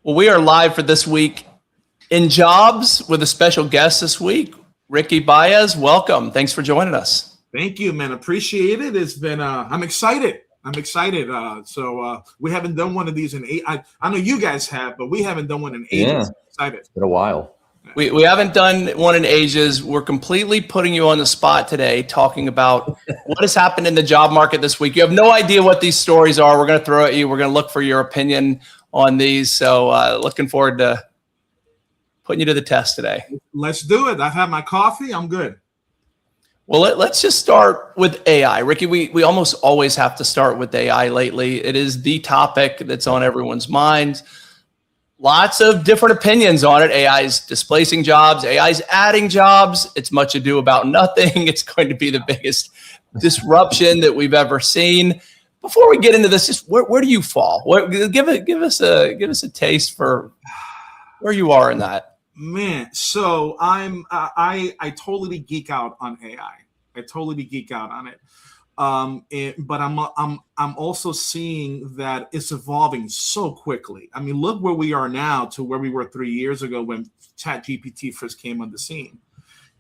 Well, we are live for this week in jobs with a special guest this week, Ricky Baez. Welcome. Thanks for joining us. Thank you, man. Appreciate it. It's been, I'm excited. So we haven't done one of these in eight. I know you guys have, but we haven't done one in ages. Yeah. I'm excited. It's been a while. We haven't done one in ages. We're completely putting you on the spot today, talking about what has happened in the job market this week. You have no idea what these stories are. We're going to throw at you. We're going to look for your opinion on these. So looking forward to putting you to the test today. Let's do it. I've had my coffee. I'm good. Well, let's just start with AI. Ricky, we almost always have to start with AI lately. It is the topic that's on everyone's minds. Lots of different opinions on it. AI is displacing jobs. AI is adding jobs. It's much ado about nothing. It's going to be the biggest disruption that we've ever seen. Before we get into this, just where do you fall? Give us a taste for where you are in that. Man, so I totally geek out on AI. I totally geek out on it. But I'm also seeing that it's evolving so quickly. I mean, look where we are now to where we were 3 years ago when ChatGPT first came on the scene,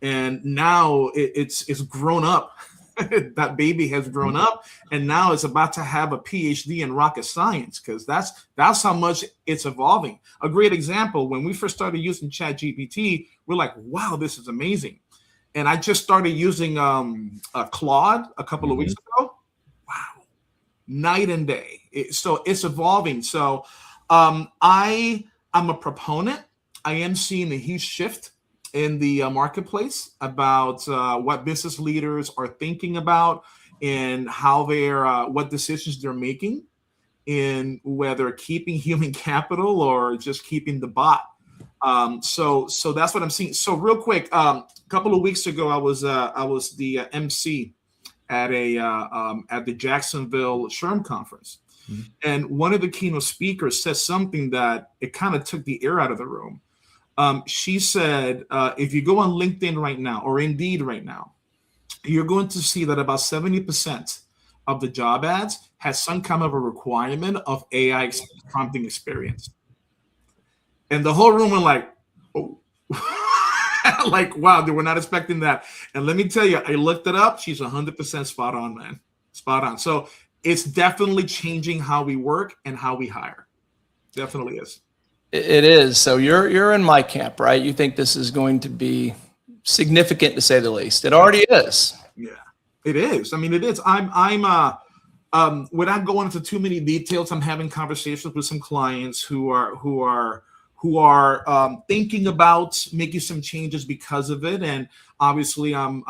and now it's grown up. That baby has grown up, and now it's about to have a PhD in rocket science because that's how much it's evolving. A great example: when we first started using ChatGPT, we're like, "Wow, this is amazing." And I just started using Claude a couple of weeks ago. Wow, night and day. So it's evolving. So I'm a proponent. I am seeing a huge shift in the marketplace about what business leaders are thinking about and how what decisions they're making, in whether keeping human capital or just keeping the bot. So that's what I'm seeing. So real quick, a couple of weeks ago, I was the MC at the Jacksonville SHRM conference, and one of the keynote speakers said something that it kind of took the air out of the room. She said, if you go on LinkedIn right now or Indeed right now, you're going to see that about 70% of the job ads has some kind of a requirement of AI prompting experience. And the whole room were like, oh, like, wow, they were not expecting that. And let me tell you, I looked it up. She's 100% spot on, man. Spot on. So it's definitely changing how we work and how we hire. Definitely is. It is. So you're in my camp, right? You think this is going to be significant, to say the least. It already is. Yeah, it is. I mean, it is. Without going into too many details, I'm having conversations with some clients who are thinking about making some changes because of it. And obviously I'm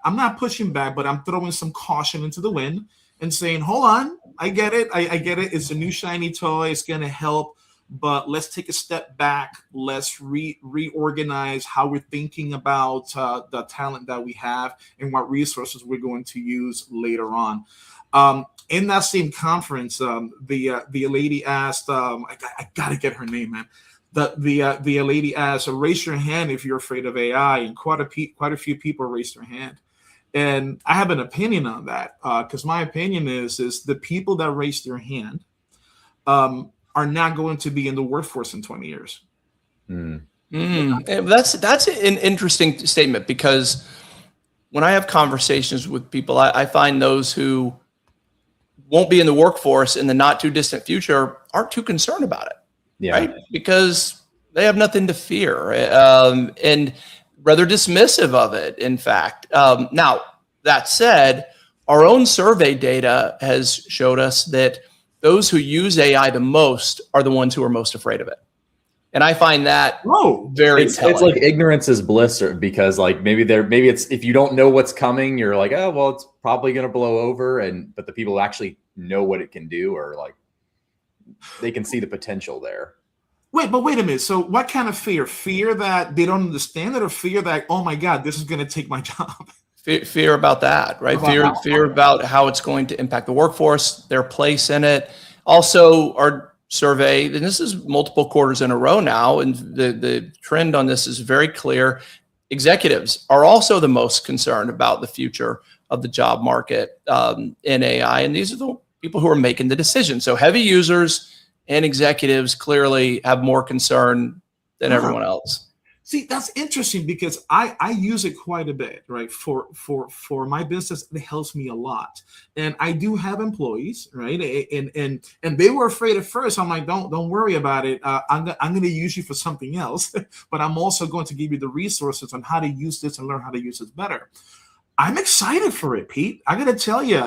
not pushing back, but I'm throwing some caution into the wind and saying, hold on, I get it. I get it. It's a new shiny toy. It's going to help, but let's take a step back. Let's reorganize how we're thinking about the talent that we have and what resources we're going to use later on. In that same conference, the lady asked, I got to get her name, man. The lady asked, raise your hand if you're afraid of AI, and quite a few people raised their hand. And I have an opinion on that, because my opinion is the people that raised their hand are not going to be in the workforce in 20 years. That's an interesting statement, because when I have conversations with people, I find those who won't be in the workforce in the not too distant future aren't too concerned about it. Yeah. Right? Because they have nothing to fear, and rather dismissive of it, in fact. Now, that said, our own survey data has showed us that those who use AI the most are the ones who are most afraid of it. And I find that very telling. It's like ignorance is bliss, because like maybe it's, if you don't know what's coming, you're like, oh, well, it's probably going to blow over. But the people who actually know what it can do are like, they can see the potential there. Wait a minute. So what kind of fear? Fear that they don't understand it, or fear that, oh my God, this is going to take my job? Fear about that, right? Fear about how it's going to impact the workforce, their place in it. Also, our survey, and this is multiple quarters in a row now, and the trend on this is very clear. Executives are also the most concerned about the future of the job market in AI, and these are the people who are making the decision. So heavy users and executives clearly have more concern than everyone else. See, that's interesting because I use it quite a bit, right? For my business, it helps me a lot. And I do have employees, right? And they were afraid at first. I'm like, don't worry about it. I'm going to use you for something else, but I'm also going to give you the resources on how to use this and learn how to use it better. I'm excited for it, Pete. I got to tell you,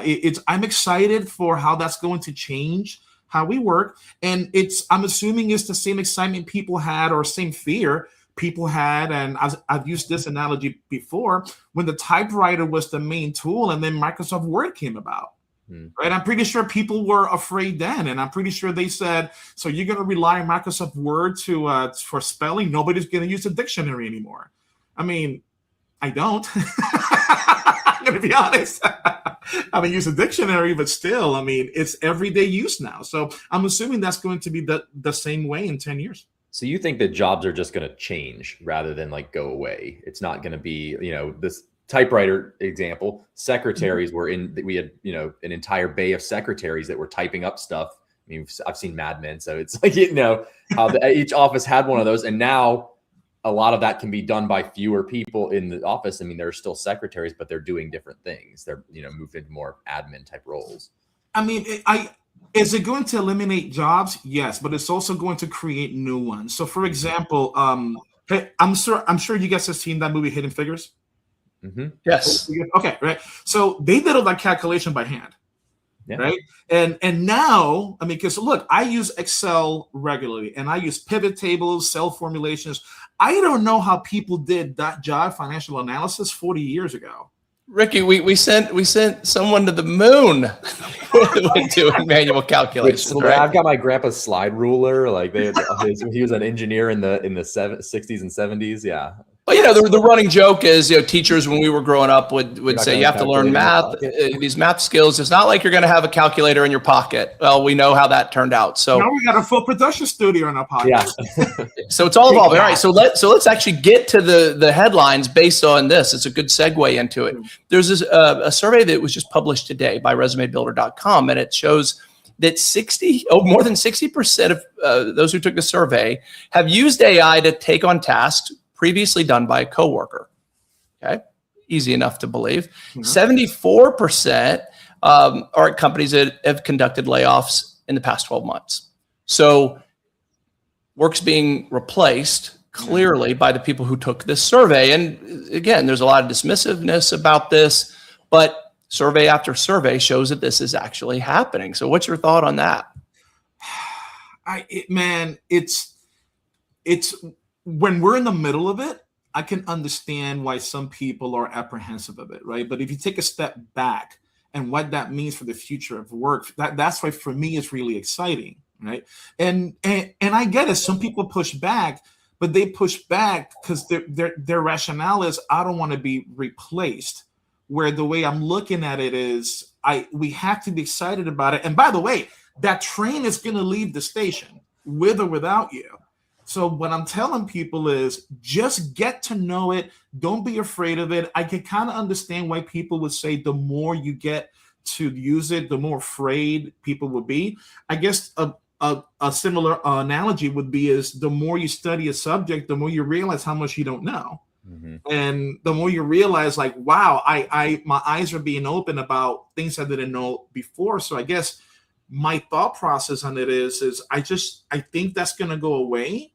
I'm excited for how that's going to change how we work. And I'm assuming it's the same excitement people had or same fear people had, and I've used this analogy before, when the typewriter was the main tool and then Microsoft Word came about, right? I'm pretty sure people were afraid then, and I'm pretty sure they said, so you're going to rely on Microsoft Word for spelling? Nobody's going to use a dictionary anymore. I mean, I don't. I'm going to be honest. I don't use a dictionary, but still, I mean, it's everyday use now. So I'm assuming that's going to be the same way in 10 years. So you think that jobs are just going to change rather than like go away? It's not going to be, this typewriter example, secretaries we had, an entire bay of secretaries that were typing up stuff. I mean, I've seen Mad Men, so it's like, how each office had one of those. And now a lot of that can be done by fewer people in the office. I mean, there are still secretaries, but they're doing different things. They're, moved into more admin type roles. I mean, is it going to eliminate jobs? Yes, but it's also going to create new ones. So, for example, I'm sure you guys have seen that movie Hidden Figures. Mm-hmm. Yes. Okay, right. So they did all that calculation by hand, right? And now, I mean, because look, I use Excel regularly, and I use pivot tables, cell formulations. I don't know how people did that job, financial analysis, 40 years ago. Ricky, we sent someone to the moon with doing manual calculations. Right? I've got my grandpa's slide ruler. Like he was an engineer in the 60s and 70s. Yeah. But the running joke is, teachers when we were growing up would say you have to learn math, these math skills. It's not like you're going to have a calculator in your pocket. Well, we know how that turned out. So now we got a full production studio in our pocket. Yeah. So it's all evolving. All right. So let's actually get to the headlines based on this. It's a good segue into it. There's a survey that was just published today by resumebuilder.com, and it shows that more than 60% of those who took the survey have used AI to take on tasks previously done by a coworker. Okay, easy enough to believe. 74% are at companies that have conducted layoffs in the past 12 months. So work's being replaced clearly by the people who took this survey. And again, there's a lot of dismissiveness about this, but survey after survey shows that this is actually happening. So what's your thought on that? It's when we're in the middle of it, I can understand why some people are apprehensive of it, right? But if you take a step back and what that means for the future of work, that's why for me it's really exciting, right? And I get it. Some people push back, but they push back because their rationale is, I don't want to be replaced. Where the way I'm looking at it is, we have to be excited about it. And by the way, that train is going to leave the station with or without you. So what I'm telling people is just get to know it. Don't be afraid of it. I can kind of understand why people would say the more you get to use it, the more afraid people will be. I guess a similar analogy would be is the more you study a subject, the more you realize how much you don't know. Mm-hmm. And the more you realize, like, wow, my eyes are being open about things I didn't know before. So I guess my thought process on it is I think that's going to go away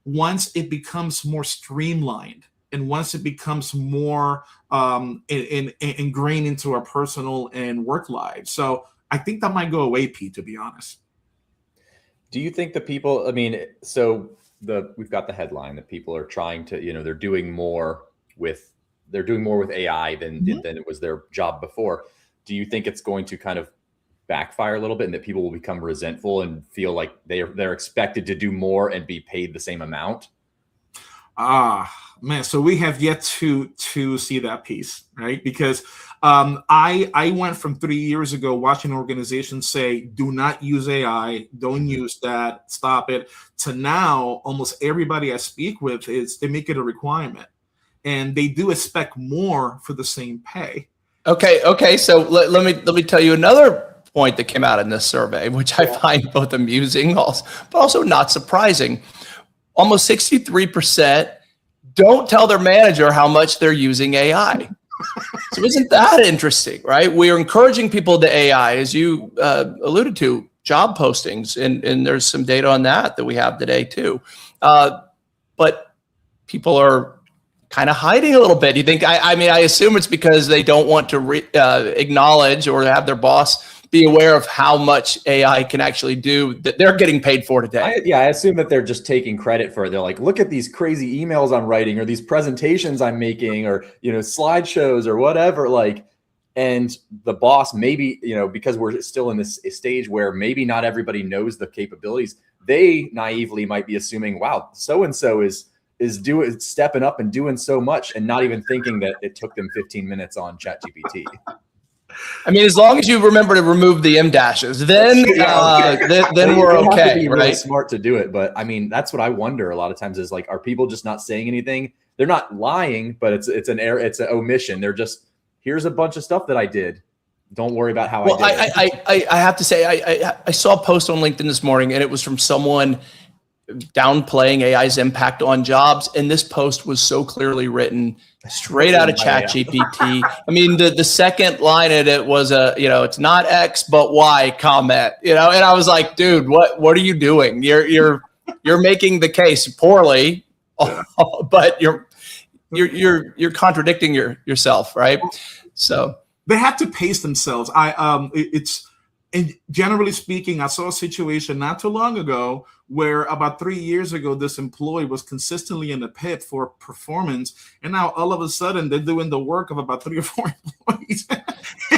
once it becomes more streamlined and once it becomes more ingrained into our personal and work lives. So I think that might go away, Pete, to be honest. Do you think the people, I mean, so we've got the headline that people are trying to, they're doing more with AI than it was their job before. Do you think it's going to kind of backfire a little bit and that people will become resentful and feel like they're expected to do more and be paid the same amount? Man, so we have yet to see that piece, right? Because I went from 3 years ago watching organizations say, do not use AI, don't use that, stop it, to now almost everybody I speak with they make it a requirement. And they do expect more for the same pay. Okay. So let me tell you another point that came out in this survey, which I find both amusing, but also not surprising. Almost 63% don't tell their manager how much they're using AI. So isn't that interesting, right? We are encouraging people to AI, as you alluded to, job postings, and there's some data on that we have today too. But people are kind of hiding a little bit. You think? I mean, I assume it's because they don't want to acknowledge or have their boss be aware of how much AI can actually do that they're getting paid for today. I assume that they're just taking credit for it. They're like, look at these crazy emails I'm writing, or these presentations I'm making, or, slideshows or whatever. Like, and the boss, maybe, because we're still in this stage where maybe not everybody knows the capabilities, they naively might be assuming, wow, so-and-so is stepping up and doing so much, and not even thinking that it took them 15 minutes on ChatGPT. I mean, as long as you remember to remove the M dashes, then we're okay, have to be really right? smart to do it. But I mean, that's what I wonder a lot of times is like, are people just not saying anything? They're not lying, but it's an error, it's an omission. They're just, here's a bunch of stuff that I did. Don't worry about how I did it. I have to say, I saw a post on LinkedIn this morning, and it was from someone downplaying AI's impact on jobs. And this post was so clearly written straight out of ChatGPT. I mean, the second line in it was it's not X, but Y comment, and I was like, dude, what are you doing? You're making the case poorly, but you're contradicting yourself, right? So they have to pace themselves. And generally speaking, I saw a situation not too long ago where about 3 years ago, this employee was consistently in the pit for performance. And now all of a sudden they're doing the work of about 3 or 4 employees.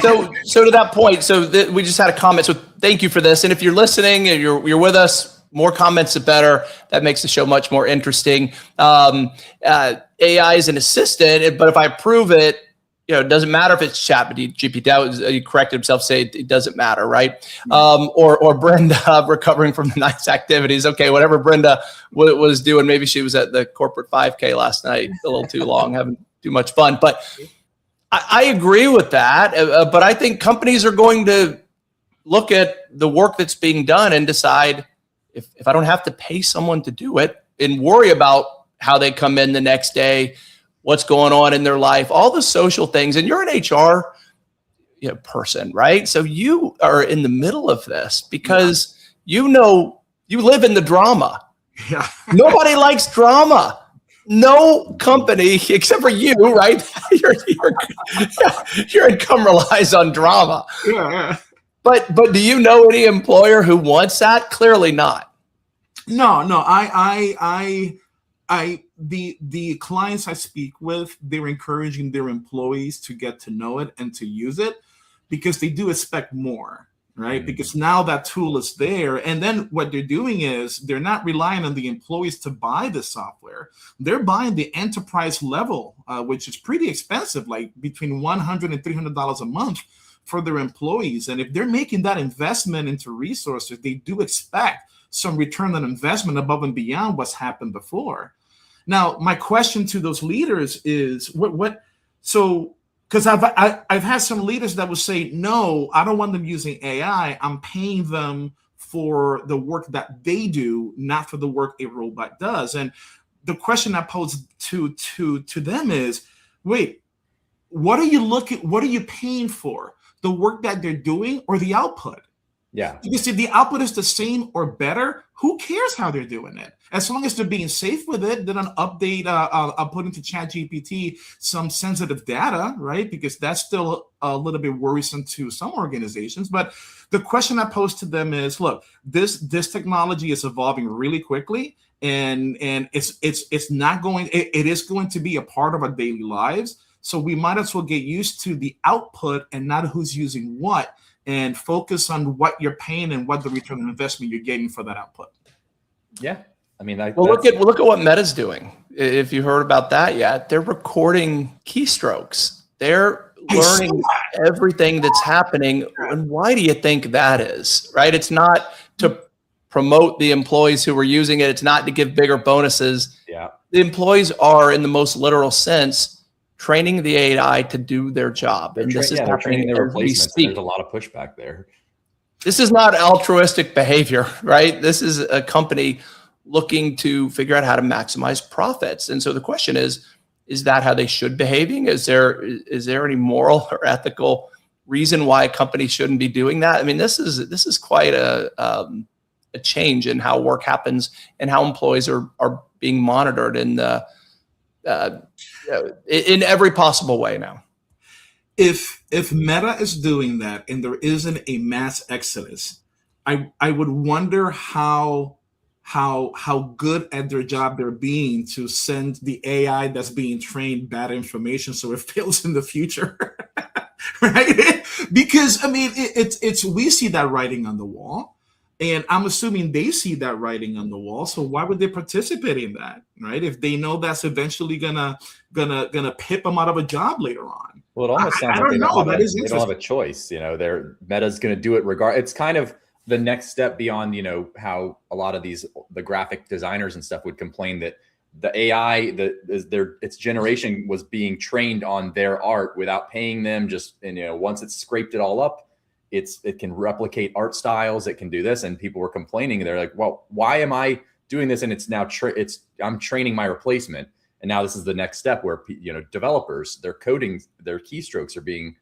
So to that point, we just had a comment. So thank you for this. And if you're listening and you're with us, more comments, the better. That makes the show much more interesting. AI is an assistant, but if I approve it, it doesn't matter if it's ChatGPT. He corrected himself, say it doesn't matter, right? Or Brenda recovering from the night's activities. Okay, whatever Brenda was doing, maybe she was at the corporate 5K last night, a little too long, having too much fun. But I agree with that. But I think companies are going to look at the work that's being done and decide if I don't have to pay someone to do it and worry about how they come in the next day, what's going on in their life, all the social things. And you're an HR person, right? So you are in the middle of this because you live in the drama. Yeah. Nobody likes drama. No company except for you, right? Your income relies on drama. Yeah. But do you know any employer who wants that? Clearly not. No. The clients I speak with, they're encouraging their employees to get to know it and to use it because they do expect more, right? Mm-hmm. Because now that tool is there. And then what they're doing is they're not relying on the employees to buy the software. They're buying the enterprise level, which is pretty expensive, like between $100 and $300 a month for their employees. And if they're making that investment into resources, they do expect some return on investment above and beyond what's happened before. Now, my question to those leaders is so because I've had some leaders that will say, no, I don't want them using AI. I'm paying them for the work that they do, not for the work a robot does. And the question I pose to them is, wait, what are you paying for? The work that they're doing or the output? Yeah. Because if the output is the same or better, who cares how they're doing it? As long as they're being safe with it, then an update, I'll put into ChatGPT some sensitive data, right? Because that's still a little bit worrisome to some organizations. But the question I pose to them is, look, this technology is evolving really quickly, and it's not going. It is going to be a part of our daily lives. So we might as well get used to the output and not who's using what, and focus on what you're paying and what the return on investment you're getting for that output. Yeah. I mean, look at what Meta's doing. If you heard about that yet, they're recording keystrokes. They're learning everything that's happening. And why do you think that is, right? It's not to promote the employees who are using it. It's not to give bigger bonuses. Yeah. The employees are, in the most literal sense, training the AI to do their job. And this is happening their as we replacements. speak. There's a lot of pushback there. This is not altruistic behavior, right? This is a company looking to figure out how to maximize profits. And so the question is that how they should be behaving? Is there any moral or ethical reason why a company shouldn't be doing that? I mean, this is quite a change in how work happens and how employees are being monitored in every possible way now. If Meta is doing that and there isn't a mass exodus, I would wonder how good at their job they're being to send the AI that's being trained bad information so it fails in the future. Right? Because I mean it's we see that writing on the wall, and I'm assuming they see that writing on the wall. So why would they participate in that, right? If they know that's eventually gonna pip them out of a job later on. Well, it almost sounds I like don't know. That is they don't have a choice. You know, Meta's going to do it regard. It's kind of the next step beyond, you know, how a lot of the graphic designers and stuff would complain that the AI, its generation was being trained on their art without paying them. Just, and you know, once it's scraped it all up, it can replicate art styles. It can do this, and people were complaining. They're like, well, why am I doing this? And it's now I'm training my replacement. And now this is the next step where, you know, developers, their coding, their keystrokes are being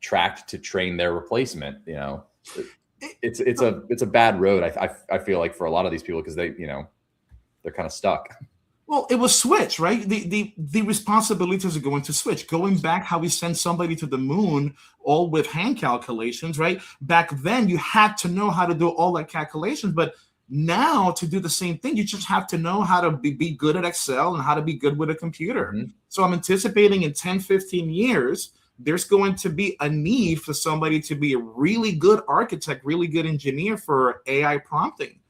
tracked to train their replacement. You know, it's a bad road. I feel like for a lot of these people, because they're kind of stuck. Well, it was switch, right? The responsibilities are going to switch. Going back how we sent somebody to the moon, all with hand calculations, right? Back then, you had to know how to do all that calculations, but now to do the same thing, you just have to know how to be good at Excel and how to be good with a computer. Mm-hmm. So I'm anticipating in 10, 15 years, there's going to be a need for somebody to be a really good architect, really good engineer for AI prompting.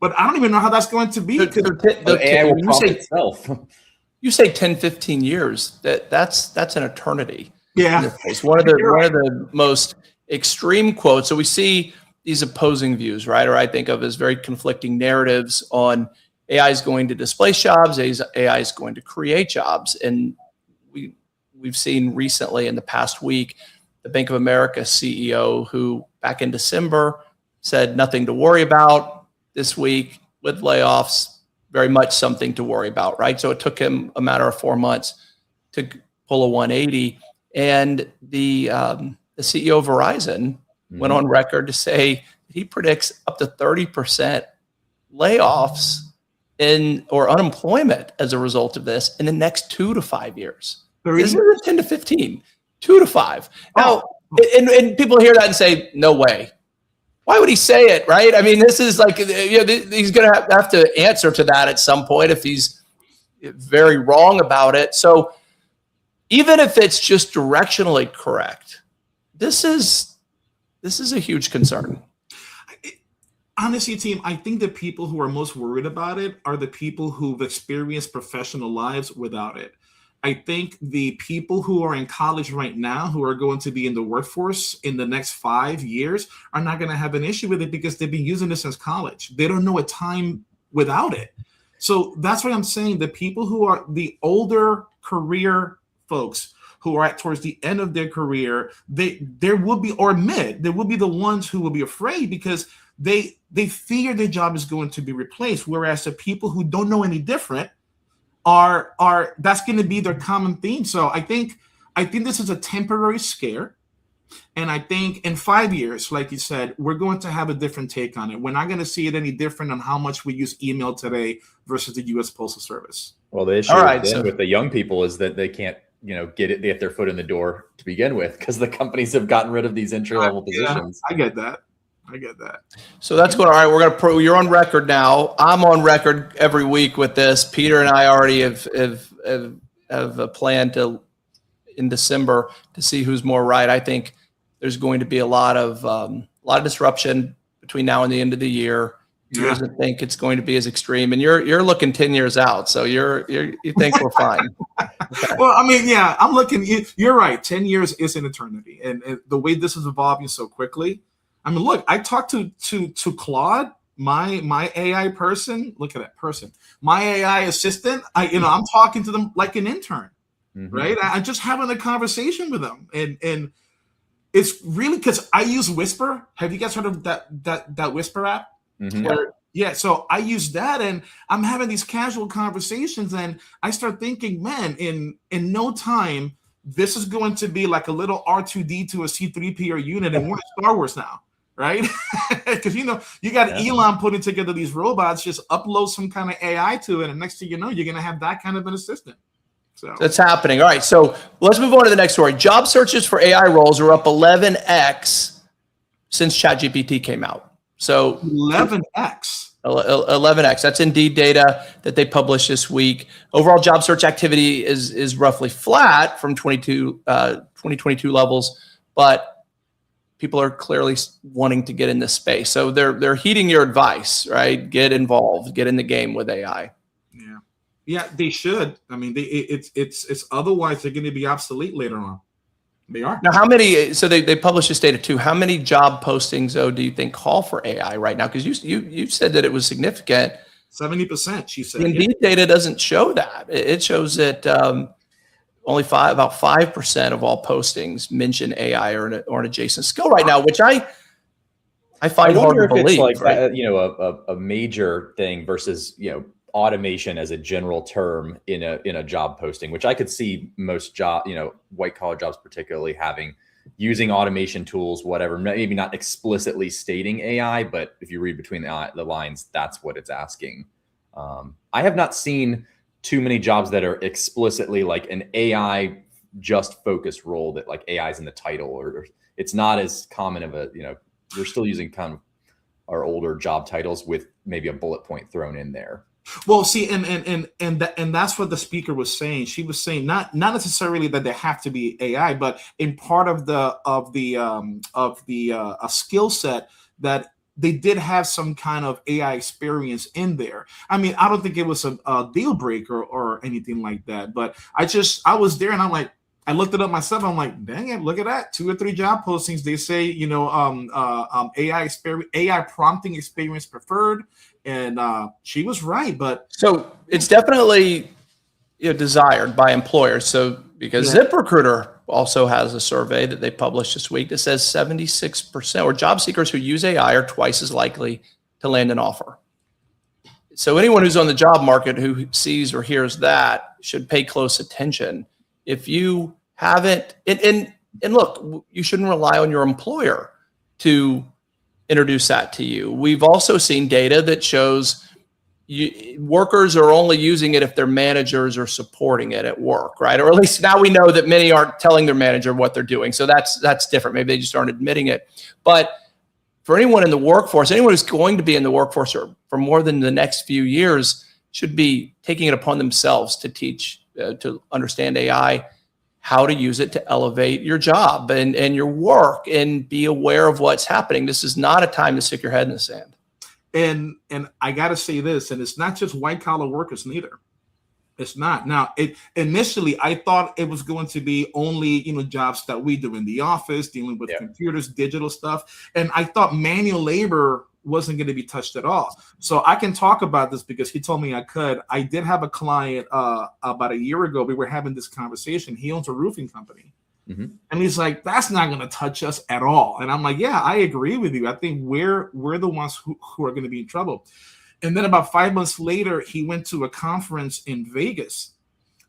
But I don't even know how that's going to be. The AI will prompt itself. You say 10, 15 years, that's an eternity. Yeah. It's one of the most extreme quotes. So we see these opposing views, right? Or I think of as very conflicting narratives on AI is going to displace jobs, AI is going to create jobs. And we've seen recently in the past week, the Bank of America CEO who back in December said nothing to worry about. This week with layoffs, very much something to worry about, right? So it took him a matter of 4 months to pull a 180. And the CEO of Verizon went on record to say he predicts up to 30% layoffs or unemployment as a result of this in the next 2 to 5 years. This is 10 to 15, 2 to 5. Now, and people hear that and say, no way. Why would he say it, right? I mean, this is like, he's going to have to answer to that at some point if he's very wrong about it. So even if it's just directionally correct, this is a huge concern. Honestly, team, I think the people who are most worried about it are the people who've experienced professional lives without it. I think the people who are in college right now, who are going to be in the workforce in the next 5 years, are not going to have an issue with it because they've been using it since college. They don't know a time without it. So that's why I'm saying the people who are the older career folks who are towards the end of their career, there will be, or mid, there will be the ones who will be afraid because they fear their job is going to be replaced. Whereas the people who don't know any different are that's going to be their common theme. So I think this is a temporary scare. And I think in 5 years, like you said, we're going to have a different take on it. We're not going to see it any different on how much we use email today versus the U.S. Postal Service. Well, the issue with the young people is that they can't, get their foot in the door to begin with because the companies have gotten rid of these entry-level positions. I get that. So that's going. All right, you're on record now. I'm on record every week with this. Peter and I already have a plan in December to see who's more right. I think there's going to be a lot of disruption between now and the end of the year. He doesn't think it's going to be as extreme, and you're looking 10 years out, so you think we're fine. Okay. Well, I mean, yeah, I'm looking. You're right. 10 years is an eternity, and the way this is evolving so quickly. I mean, look, I talked to Claude, my AI person. Look at that person, my AI assistant. I'm talking to them like an intern, right? I'm just having a conversation with them, and It's really because I use Whisper. Have you guys heard of that Whisper app? Mhm. Yeah, so I use that, and I'm having these casual conversations, and I start thinking, man, in no time, this is going to be like a little R2D2 a C3PO unit, and we're in Star Wars now, right? Because you got Elon putting together these robots, just upload some kind of AI to it, and next thing you know, you're gonna have that kind of an assistant. So That's happening. All right, so let's move on to the next story. Job searches for AI roles are up 11x since ChatGPT came out. So 11x. 11x. That's Indeed data that they published this week. Overall job search activity is roughly flat from 2022 levels, but people are clearly wanting to get in this space. So they're heeding your advice, right? Get involved, get in the game with AI. Yeah, they should. I mean, it's otherwise they're going to be obsolete later on. They are. Now, how many? So they published this data too. How many job postings, though, do you think call for AI right now? Because you said that it was significant. 70%. She said. The Indeed data doesn't show that. It shows that only about 5% of all postings mention AI or an adjacent skill right now, which I find hard to believe. It's like right? a major thing versus automation as a general term in a job posting, which I could see most white collar jobs particularly using automation tools, whatever, maybe not explicitly stating AI, but if you read between the lines, that's what it's asking. I have not seen too many jobs that are explicitly like an AI just focused role that like AI is in the title, or it's not as common of a, we're still using kind of our older job titles with maybe a bullet point thrown in there. Well, see, and that's what the speaker was saying. She was saying not necessarily that they have to be AI, but in part of a skill set that they did have some kind of AI experience in there. I mean, I don't think it was a deal breaker or anything like that, but I was there and I'm like, I looked it up myself. I'm like, dang it, look at that. 2 or 3 job postings. They say, AI prompting experience preferred. And she was right, but so it's definitely desired by employers. So because ZipRecruiter also has a survey that they published this week that says 76% or job seekers who use AI are twice as likely to land an offer. So anyone who's on the job market who sees or hears that should pay close attention. If you haven't, and look, you shouldn't rely on your employer to introduce that to you. We've also seen data that shows workers are only using it if their managers are supporting it at work, right? Or at least now we know that many aren't telling their manager what they're doing. So that's different. Maybe they just aren't admitting it. But for anyone in the workforce, anyone who's going to be in the workforce for more than the next few years should be taking it upon themselves to teach, to understand AI, how to use it to elevate your job and your work, and be aware of what's happening. This is not a time to stick your head in the sand. And I got to say this, and it's not just white collar workers neither. It's not. Now, initially I thought it was going to be only jobs that we do in the office, dealing with computers, digital stuff, and I thought manual labor wasn't going to be touched at all. So I can talk about this because he told me I could. I did have a client about a year ago. We were having this conversation. He owns a roofing company. Mm-hmm. And he's like, that's not going to touch us at all. And I'm like, yeah, I agree with you. I think we're the ones who are going to be in trouble. And then about 5 months later, he went to a conference in Vegas.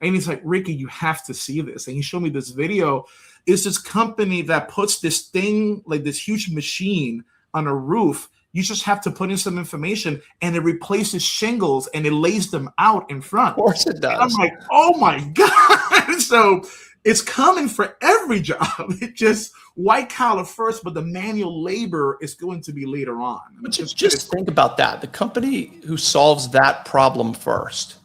And he's like, Ricky, you have to see this. And he showed me this video. It's this company that puts this thing, like this huge machine on a roof. You just have to put in some information and it replaces shingles and it lays them out in front. Of course it does. And I'm like, oh my God. So it's coming for every job. It just white collar first, but the manual labor is going to be later on. I mean, just think about that. The company who solves that problem first,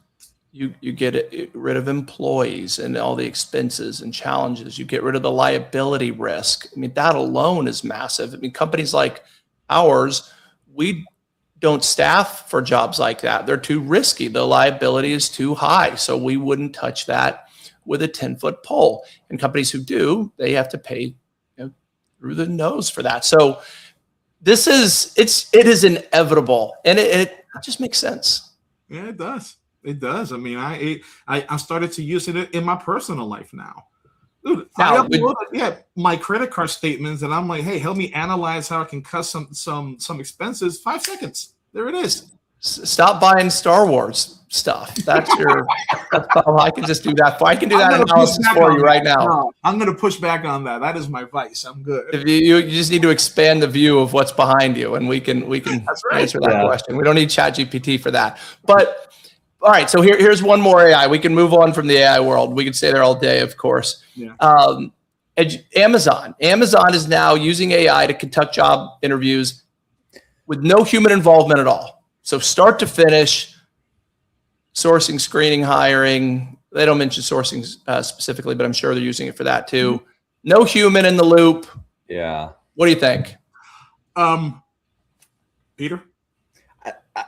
you get rid of employees and all the expenses and challenges. You get rid of the liability risk. I mean, that alone is massive. I mean, companies like ours, we don't staff for jobs like that. They're too risky. The liability is too high. So we wouldn't touch that with a 10-foot pole. And companies who do, they have to pay through the nose for that. So it is inevitable, and it just makes sense. Yeah, it does. It does. I mean, I started to use it in my personal life now. Dude, Now, I uploaded my credit card statements, and I'm like, hey, help me analyze how I can cut some expenses. 5 seconds. There it is. Stop buying Star Wars stuff. I can just do that. I can do that analysis for you right now. No, I'm going to push back on that. That is my vice. I'm good. If you just need to expand the view of what's behind you, and we can answer that question. We don't need ChatGPT for that. But all right, so here's one more AI. We can move on from the AI world. We could stay there all day, of course. Yeah. Amazon is now using AI to conduct job interviews with no human involvement at all. So start to finish, sourcing, screening, hiring. They don't mention sourcing specifically, but I'm sure they're using it for that too. No human in the loop. Yeah. What do you think? Peter?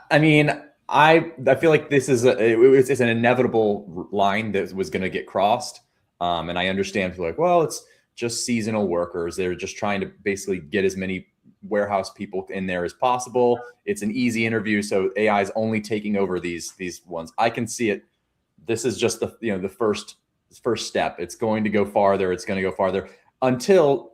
I mean, I feel like this is it's an inevitable line that was going to get crossed. And I understand people are like, well, it's just seasonal workers. They're just trying to basically get as many warehouse people in there as possible. It's an easy interview, so AI is only taking over these ones. I can see it. This is just the first step. It's going to go farther. It's going to go farther until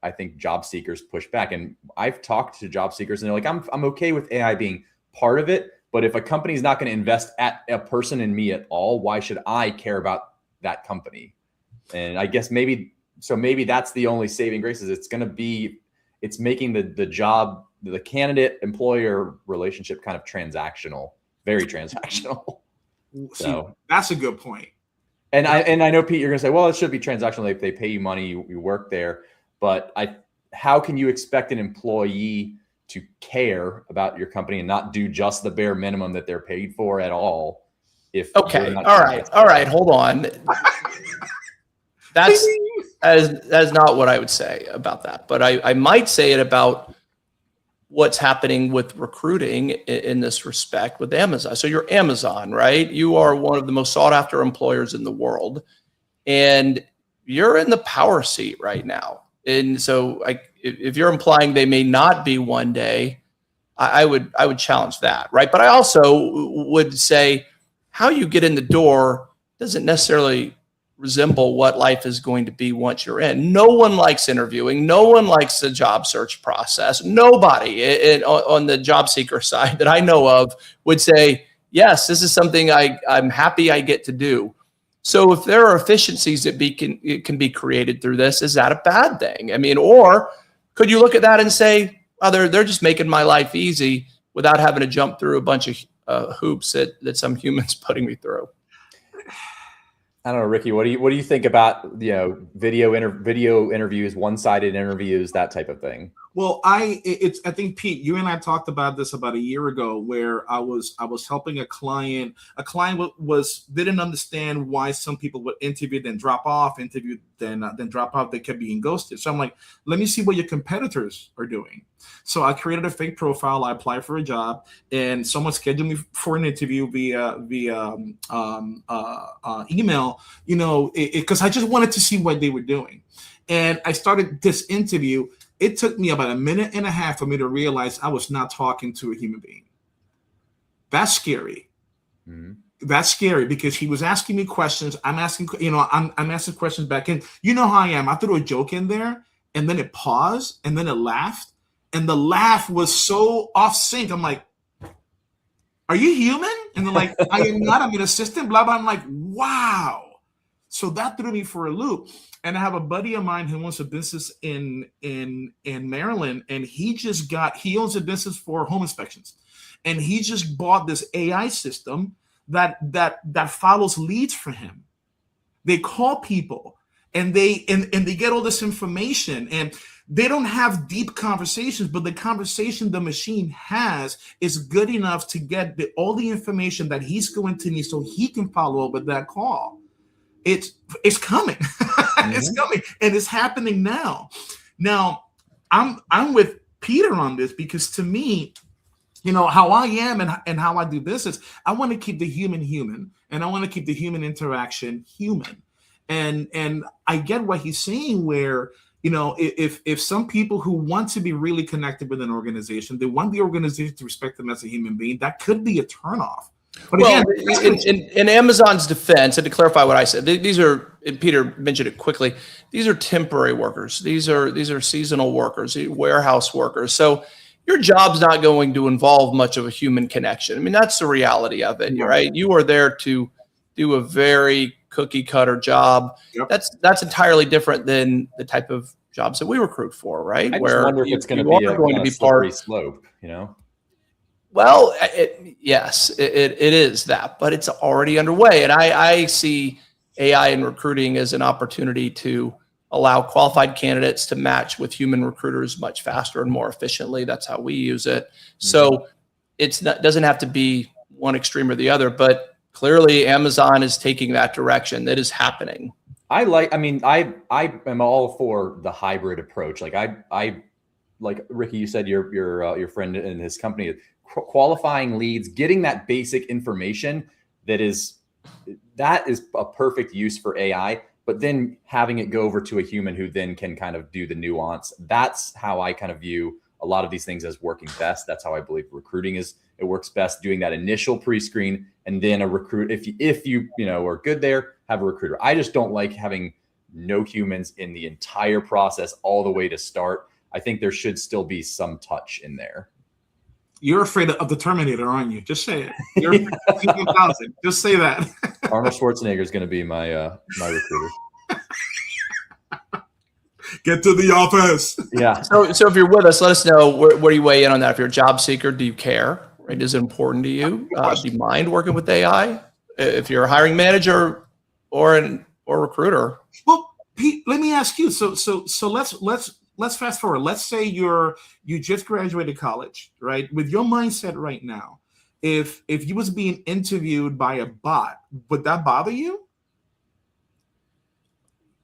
I think job seekers push back. And I've talked to job seekers, and they're like, I'm okay with AI being part of it, but if a company is not going to invest at a person in me at all, why should I care about that company? And I guess maybe that's the only saving grace is it's making the job, the candidate employer relationship kind of transactional, very transactional. So that's a good point. And I know, Pete, you're going to say, well, it should be transactional. If they pay you money, you work there. But how can you expect an employee to care about your company and not do just the bare minimum that they're paid for at all? All right, hold on. That's not what I would say about that, but I might say it about what's happening with recruiting in this respect with Amazon. So you're Amazon, right? You are one of the most sought after employers in the world, and you're in the power seat right now. And so if you're implying they may not be one day, I would challenge that, right? But I also would say how you get in the door doesn't necessarily resemble what life is going to be once you're in. No one likes interviewing. No one likes the job search process. Nobody on the job seeker side that I know of would say, yes, this is something I'm happy I get to do. So if there are efficiencies that can be created through this, is that a bad thing? I mean, or could you look at that and say, oh, they're just making my life easy without having to jump through a bunch of hoops that some human's putting me through? I don't know, Ricky. What do you think about video interviews, one-sided interviews, that type of thing? Well, I think, Pete, you and I talked about this about a year ago, where I was helping a client. A client didn't understand why some people would interview then drop off, interview then drop off. They kept being ghosted. So I'm like, let me see what your competitors are doing. So I created a fake profile. I applied for a job, and someone scheduled me for an interview via email. Because I just wanted to see what they were doing, and I started this interview. It took me about a minute and a half for me to realize I was not talking to a human being. That's scary. Mm-hmm. That's scary because he was asking me questions. I'm asking questions back in. You know how I am. I threw a joke in there, and then it paused, and then it laughed, and the laugh was so off sync. I'm like, "Are you human?" And they're like, "I am not. I'm an assistant." Blah blah. I'm like, "Wow." So that threw me for a loop. And I have a buddy of mine who owns a business in Maryland, and he owns a business for home inspections, and he just bought this AI system that follows leads for him. They call people, and they get all this information, and they don't have deep conversations, but the conversation the machine has is good enough to get all the information that he's going to need, so he can follow up with that call. It's coming. Mm-hmm. It's coming, and it's happening now. Now, I'm with Peter on this because, to me, how I am and how I do business, I want to keep the human, and I want to keep the human interaction human. And I get what he's saying, where if some people who want to be really connected with an organization, they want the organization to respect them as a human being, that could be a turnoff. But Well, again, in Amazon's defense, and to clarify what I said, these are, and Peter mentioned it quickly, these are temporary workers. These are seasonal workers, warehouse workers. So your job's not going to involve much of a human connection. I mean, that's the reality of it, right? You are there to do a very cookie cutter job. Yep. That's entirely different than the type of jobs that we recruit for, right? I just wonder if it's going to be a going to be slippery slope, you know? Well, yes, it is that, but it's already underway. And I see AI in recruiting as an opportunity to allow qualified candidates to match with human recruiters much faster and more efficiently. That's how we use it. So doesn't have to be one extreme or the other, but clearly Amazon is taking that direction. That is happening. I am all for the hybrid approach. Like like Ricky, you said your friend in his company, qualifying leads, getting that basic information that is a perfect use for AI, but then having it go over to a human who then can kind of do the nuance. That's how I kind of view a lot of these things as working best. That's how I believe recruiting it works best, doing that initial pre-screen and then a recruit. If you are good there, have a recruiter. I just don't like having no humans in the entire process all the way to start. I think there should still be some touch in there. You're afraid of the Terminator, aren't you? Just say it. You're afraid of T-1000. Just say that. Arnold Schwarzenegger is going to be my recruiter. Get to the office. Yeah. So if you're with us, let us know where do you weigh in on that. If you're a job seeker, do you care? Right? Is it important to you? Do you mind working with AI? If you're a hiring manager or a recruiter. Well, Pete, let me ask you. So let's fast forward. Let's say you just graduated college, right? With your mindset right now, if you was being interviewed by a bot, would that bother you?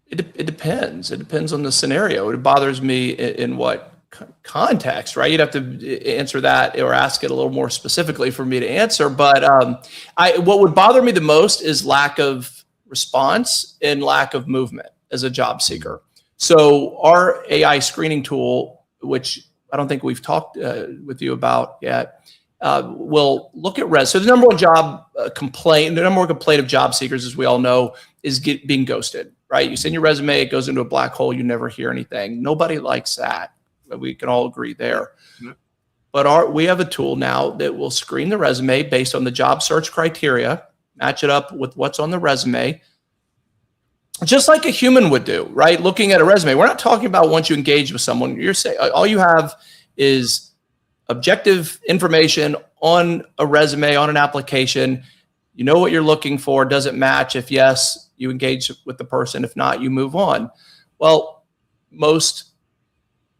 It depends. It depends on the scenario. It bothers me in what context, right? You'd have to answer that or ask it a little more specifically for me to answer. But what would bother me the most is lack of response and lack of movement as a job seeker. So our AI screening tool, which I don't think we've talked with you about yet, will look at So the number one complaint of job seekers, as we all know, is being ghosted, right? You send your resume, it goes into a black hole, you never hear anything. Nobody likes that. We can all agree there. Yeah. But we have a tool now that will screen the resume based on the job search criteria, match it up with what's on the resume, just like a human would do, right? Looking at a resume. We're not talking about once you engage with someone, you're saying all you have is objective information on a resume, on an application. You know what you're looking for. Does it match? If yes, you engage with the person. If not, you move on. Well, most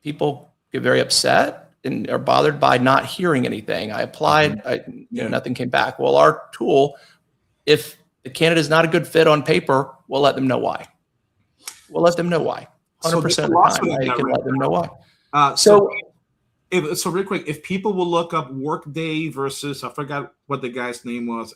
people get very upset and are bothered by not hearing anything. I applied, nothing came back. Well, our tool, if the candidate is not a good fit on paper, we'll let them know why. 100% of the time, I can let them know why. So real quick, if people will look up Workday versus, I forgot what the guy's name was,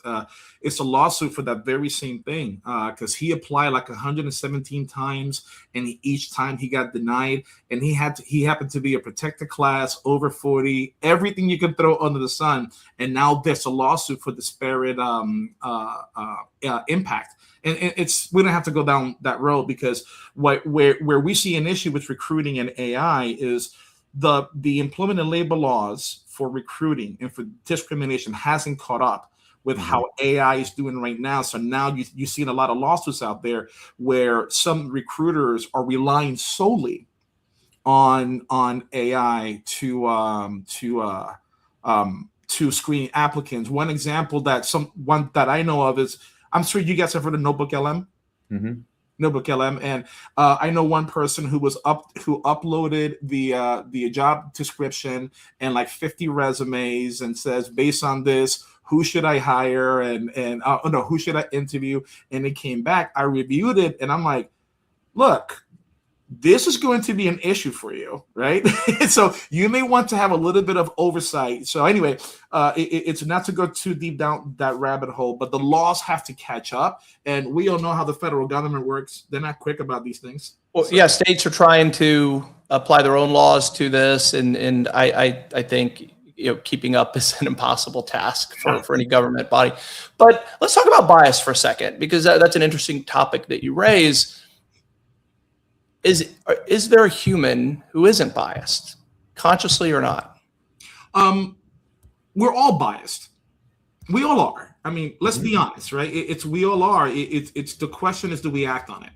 it's a lawsuit for that very same thing, because he applied like 117 times, and each time he got denied, and he happened to be a protected class, over 40, everything you can throw under the sun, and now there's a lawsuit for disparate impact. And we don't have to go down that road, because where we see an issue with recruiting and AI is the employment and labor laws for recruiting and for discrimination hasn't caught up with how AI is doing right now. So now you're seeing a lot of lawsuits out there where some recruiters are relying solely on AI to screen applicants. One example that I know of is, I'm sure you guys have heard of Notebook LM. Mm-hmm. Notebook LM, and I know one person who uploaded the job description and like 50 resumes and says, based on this, who should I hire and who should I interview? And it came back. I reviewed it, and I'm like, look, this is going to be an issue for you, right? So you may want to have a little bit of oversight. So anyway, it's not to go too deep down that rabbit hole, but the laws have to catch up. And we all know how the federal government works. They're not quick about these things. Well, so. Yeah, states are trying to apply their own laws to this. And I think keeping up is an impossible task for any government body. But let's talk about bias for a second, because that's an interesting topic that you raise. Is there a human who isn't biased, consciously or not? We're all biased. We all are. I mean, let's be honest, right? We all are. It's the question is, do we act on it?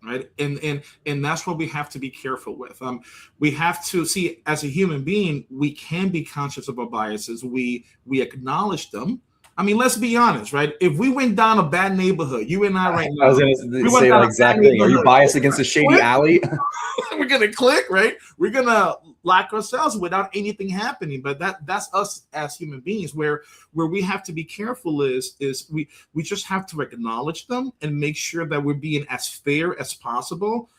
Right. And that's what we have to be careful with. We have to see, as a human being, we can be conscious of our biases. We acknowledge them. I mean, let's be honest, right? If we went down a bad neighborhood, you and I right now. I was going to say that exact thing. Are you biased against a shady alley? We're going to click, right? We're going to lock ourselves without anything happening. But that's us as human beings, where we have to be careful is we just have to acknowledge them and make sure that we're being as fair as possible,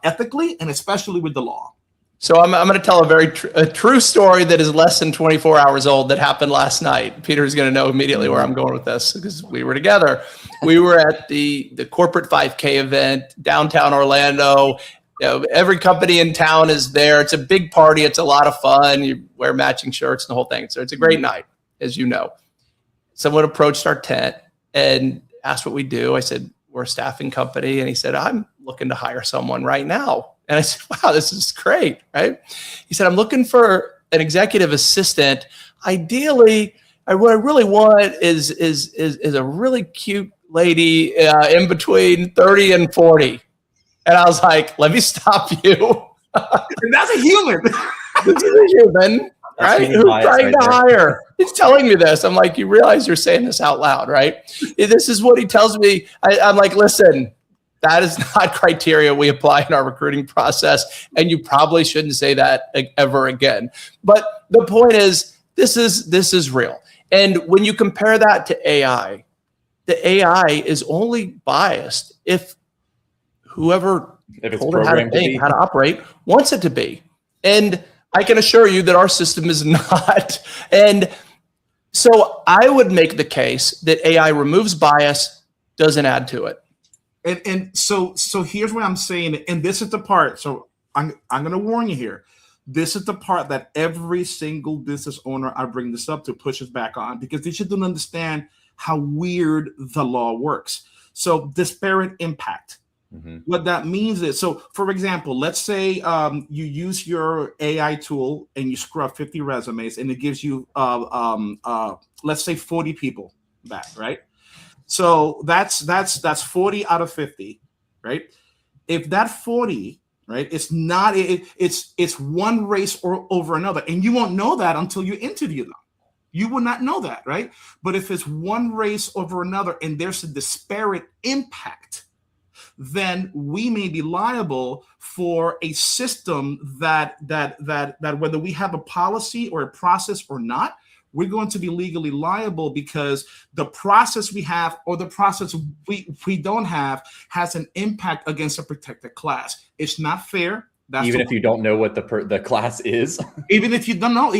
ethically, and especially with the law. So I'm going to tell a true story that is less than 24 hours old that happened last night. Peter's going to know immediately where I'm going with this, because we were together. We were at the corporate 5K event, downtown Orlando. Every company in town is there. It's a big party. It's a lot of fun. You wear matching shirts and the whole thing. So it's a great night, as you know. Someone approached our tent and asked what we do. I said, we're a staffing company. And he said, I'm looking to hire someone right now. And I said, wow, this is great, right? He said, I'm looking for an executive assistant. Ideally, what I really want is a really cute lady in between 30 and 40. And I was like, let me stop you. And that's a human. This is a human, right? Who's trying to hire. He's telling me this. I'm like, you realize you're saying this out loud, right? This is what he tells me. I'm like, listen, that is not criteria we apply in our recruiting process. And you probably shouldn't say that ever again. But the point is, this is real. And when you compare that to AI, the AI is only biased if whoever told it how to think, how to operate, wants it to be. And I can assure you that our system is not. And so I would make the case that AI removes bias, doesn't add to it. And so here's what I'm saying, and this is the part. So I'm going to warn you here. This is the part that every single business owner I bring this up to pushes back on, because they should don't understand how weird the law works. So disparate impact. Mm-hmm. What that means is, so for example, let's say you use your AI tool and you scrub 50 resumes, and it gives you let's say 40 people back, right? So that's 40 out of 50, right? If that 40, right, it's not it's one race or over another, and you won't know that until you interview them. You will not know that, right? But if it's one race over another and there's a disparate impact, then we may be liable for a system that whether we have a policy or a process or not, we're going to be legally liable, because the process we have or the process we don't have has an impact against a protected class. It's not fair. Even if you don't know what the class is. Even if you don't know,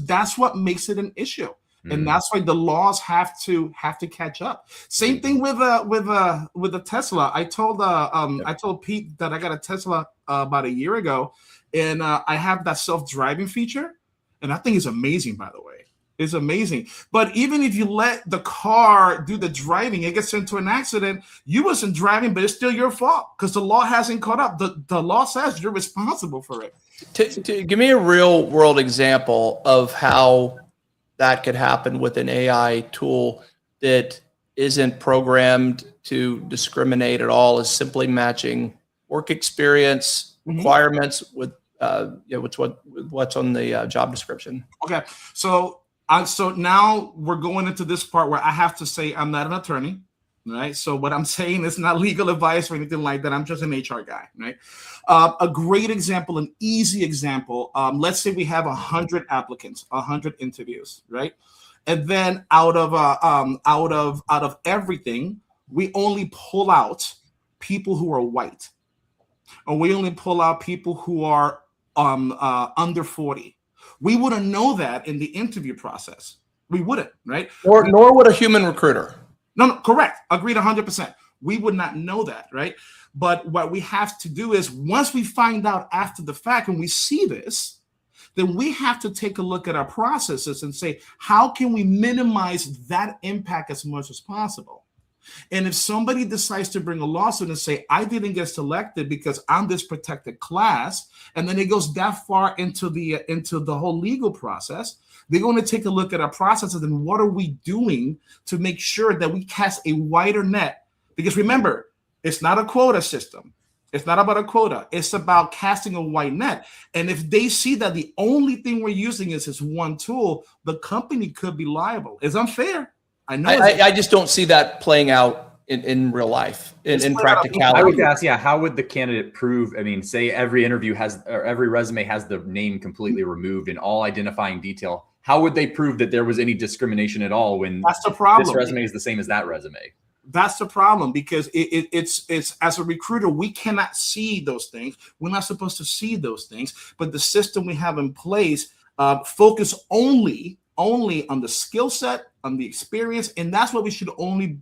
that's what makes it an issue. And that's why the laws have to catch up. Same thing with the Tesla. I told Pete that I got a Tesla about a year ago, and I have that self-driving feature, and that thing is amazing, by the way. It's amazing. But even if you let the car do the driving, it gets into an accident, you wasn't driving, but it's still your fault because the law hasn't caught up. The law says you're responsible for it. To give me a real world example of how that could happen with an AI tool that isn't programmed to discriminate at all, is simply matching work experience requirements with what's on the job description. Okay, so now we're going into this part where I have to say I'm not an attorney, right? So what I'm saying is not legal advice or anything like that. I'm just an HR guy, right? A great example, an easy example. Let's say we have 100 applicants, 100 interviews, right? And then out of everything, we only pull out people who are white, or we only pull out people who are under 40. We wouldn't know that in the interview process. We wouldn't, right? Nor would a human recruiter. No, correct. Agreed 100%. We would not know that, right? But what we have to do is, once we find out after the fact and we see this, then we have to take a look at our processes and say, how can we minimize that impact as much as possible? And if somebody decides to bring a lawsuit and say, I didn't get selected because I'm this protected class, and then it goes that far into the whole legal process, they're going to take a look at our processes and what are we doing to make sure that we cast a wider net. Because remember, it's not a quota system. It's not about a quota. It's about casting a wide net. And if they see that the only thing we're using is this one tool, the company could be liable. It's unfair. I know. I just don't see that playing out in real life, in practicality. I would ask, how would the candidate prove? I mean, say every interview has, or every resume has the name completely removed and all identifying detail. How would they prove that there was any discrimination at all when that's the problem? This resume is the same as that resume? That's the problem, because it's as a recruiter, we cannot see those things. We're not supposed to see those things, but the system we have in place focus only on the skill set, on the experience, and that's what we should only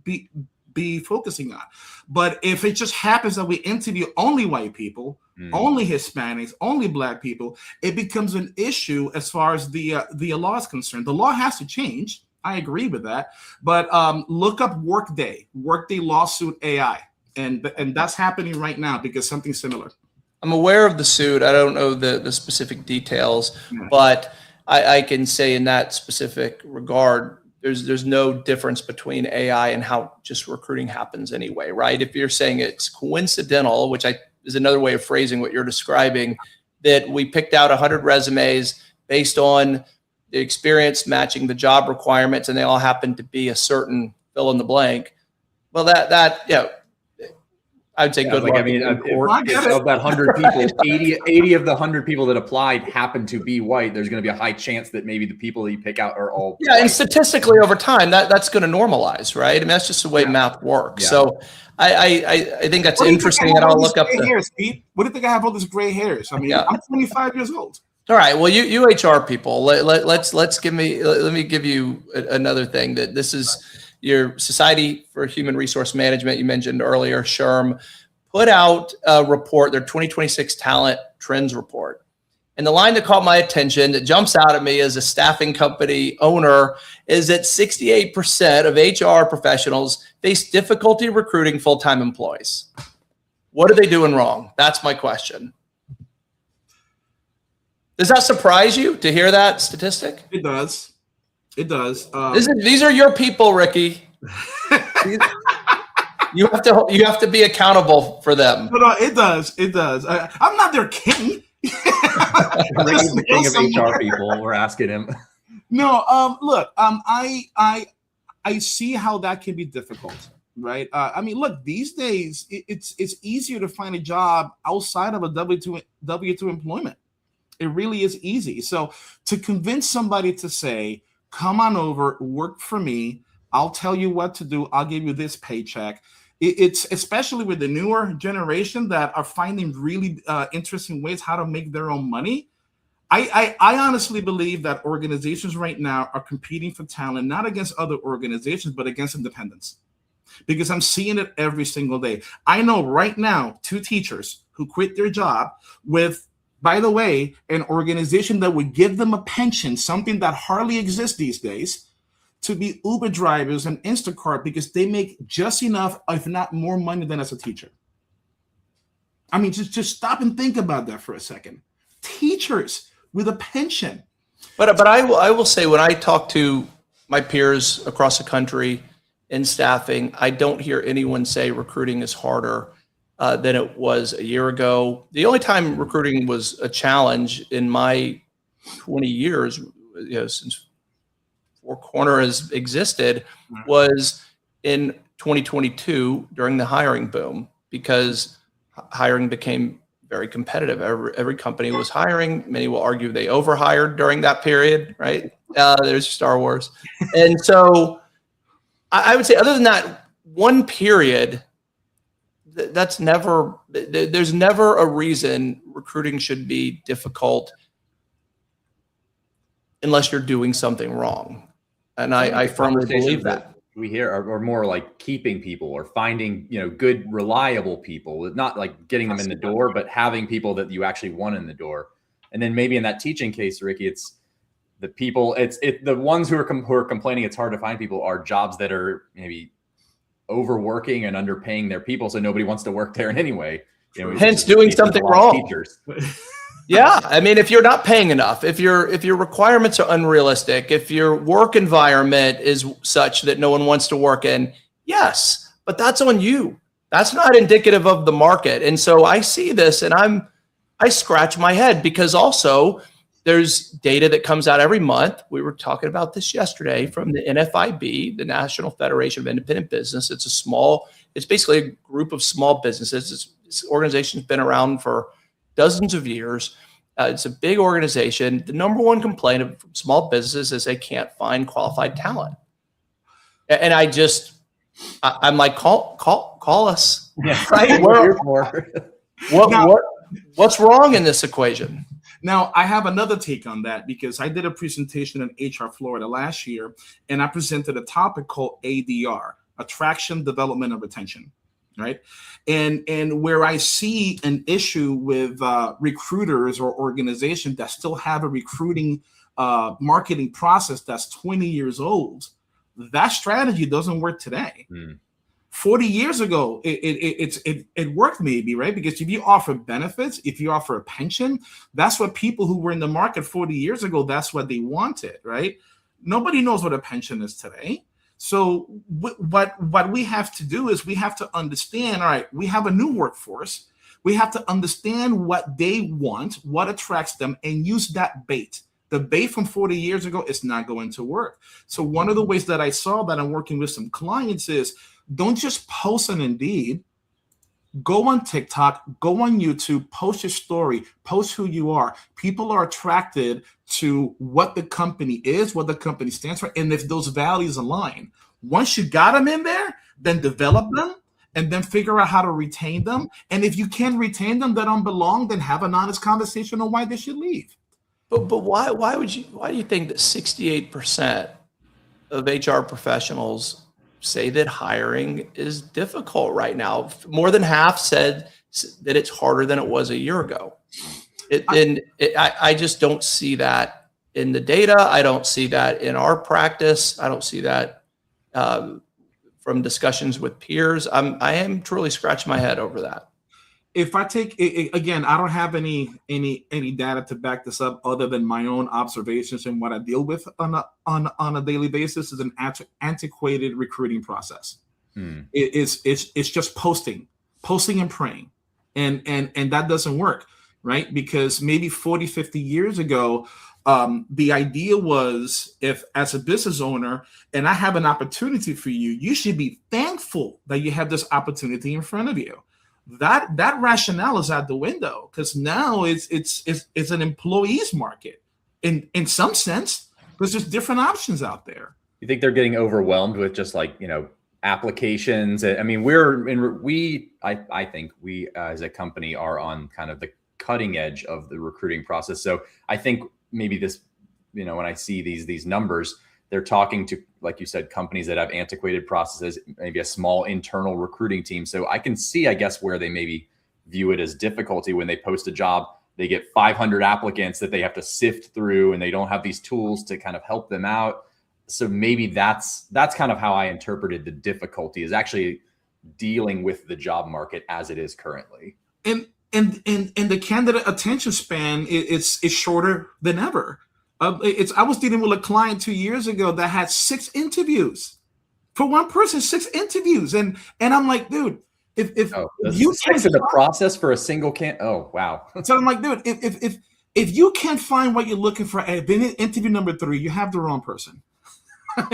be focusing on. But if it just happens that we interview only white people, only Hispanics, only Black people, it becomes an issue as far as the law is concerned. The law has to change. I agree with that. But look up Workday lawsuit AI, and that's happening right now because something similar. I'm aware of the suit. I don't know the specific details, but I can say in that specific regard, there's no difference between AI and how just recruiting happens anyway, right? If you're saying it's coincidental, which is another way of phrasing what you're describing, that we picked out 100 resumes based on the experience matching the job requirements, and they all happen to be a certain fill in the blank. Well, that I'd say good luck. I mean, of that 100 people, 80 of the 100 people that applied happen to be white. There's going to be a high chance that maybe the people that you pick out are all white. And statistically over time, that's going to normalize, right? I mean, that's just the way math works. Yeah. So I think that's interesting, and I'll look up the hairs, Pete. What do you think I have all these gray hairs? I mean, I'm 25 years old. All right. Well, you HR people, let me give you another thing. That this is your Society for Human Resource Management. You mentioned earlier, SHRM, put out a report, their 2026 talent trends report. And the line that caught my attention, that jumps out at me as a staffing company owner, is that 68% of HR professionals face difficulty recruiting full-time employees. What are they doing wrong? That's my question. Does that surprise you to hear that statistic? It does. It does. These are your people, Ricky. You have to be accountable for them. No, it does. It does. I'm not their king. Ricky's the king of HR people. We're asking him. No. Look. I see how that can be difficult, right? I mean, look. These days, it's easier to find a job outside of a W-2 employment. It really is easy. So to convince somebody to say, come on over, work for me, I'll tell you what to do, I'll give you this paycheck. It's especially with the newer generation that are finding really interesting ways how to make their own money. I honestly believe that organizations right now are competing for talent, not against other organizations, but against independents. Because I'm seeing it every single day. I know right now 2 teachers who quit their job with, by the way, an organization that would give them a pension, something that hardly exists these days, to be Uber drivers and Instacart because they make just enough, if not more money than as a teacher. I mean, just stop and think about that for a second. Teachers with a pension. But I will say, when I talk to my peers across the country in staffing, I don't hear anyone say recruiting is harder than it was a year ago. The only time recruiting was a challenge in my 20 years, since Four Corner has existed, was in 2022 during the hiring boom, because hiring became very competitive. Every company was hiring. Many will argue they overhired during that period, right? There's Star Wars. And so I would say, other than that one period, there's never a reason recruiting should be difficult unless you're doing something wrong. And I firmly believe that. We hear are more like keeping people or finding, good, reliable people, not like getting them in the door, but having people that you actually want in the door. And then maybe in that teaching case, Ricky, it's the people, the ones who are complaining it's hard to find people are jobs that are maybe overworking and underpaying their people, so nobody wants to work there in any way. Hence doing something wrong. Teachers. Yeah, I mean, if you're not paying enough, if your requirements are unrealistic, if your work environment is such that no one wants to work in, yes, but that's on you. That's not indicative of the market. And so I see this and I scratch my head, because also there's data that comes out every month. We were talking about this yesterday from the NFIB, the National Federation of Independent Business. It's basically a group of small businesses. This organization's been around for dozens of years. It's a big organization. The number one complaint of small businesses is they can't find qualified talent. And I'm like, call us. Yeah. Right? What's wrong in this equation? Now, I have another take on that, because I did a presentation in HR Florida last year, and I presented a topic called ADR, Attraction, Development, and Retention, right? And where I see an issue with recruiters or organizations that still have a recruiting marketing process that's 20 years old, that strategy doesn't work today. 40 years ago, it worked maybe, right? Because if you offer benefits, if you offer a pension, that's what people who were in the market 40 years ago, that's what they wanted, right? Nobody knows what a pension is today. So what we have to do is we have to understand, all right, we have a new workforce. We have to understand what they want, what attracts them, and use that bait. The bait from 40 years ago is not going to work. So one of the ways that I saw that I'm working with some clients is, don't just post on Indeed. Go on TikTok, go on YouTube, post your story, post who you are. People are attracted to what the company is, what the company stands for, and if those values align. Once you got them in there, then develop them and then figure out how to retain them. And if you can't retain them that don't belong, then have an honest conversation on why they should leave. But why do you think that 68% of HR professionals say that hiring is difficult right now? More than half said that it's harder than it was a year ago. I just don't see that in the data. I don't see that in our practice. I don't see that from discussions with peers. I am truly scratching my head over that. If I take again, I don't have any data to back this up other than my own observations and what I deal with on a daily basis. Is an antiquated recruiting process. It's just posting and praying, and that doesn't work, right? Because maybe 40, 50 years ago, the idea was, if as a business owner and I have an opportunity for you, you should be thankful that you have this opportunity in front of you. That rationale is out the window, because now it's an employee's market in some sense, because there's different options out there. You think they're getting overwhelmed with just like, applications? I mean, I think we as a company are on kind of the cutting edge of the recruiting process. So I think maybe this, when I see these numbers, they're talking to, like you said, companies that have antiquated processes, maybe a small internal recruiting team. So I can see, I guess, where they maybe view it as difficulty when they post a job. They get 500 applicants that they have to sift through, and they don't have these tools to kind of help them out. So maybe that's kind of how I interpreted the difficulty, is actually dealing with the job market as it is currently. And the candidate attention span is shorter than ever. I was dealing with a client 2 years ago that had 6 interviews for one person, 6 interviews. And I'm like, dude, if you 6 in the process for a single oh, wow. So I'm like, dude, if you can't find what you're looking for at interview number 3, you have the wrong person.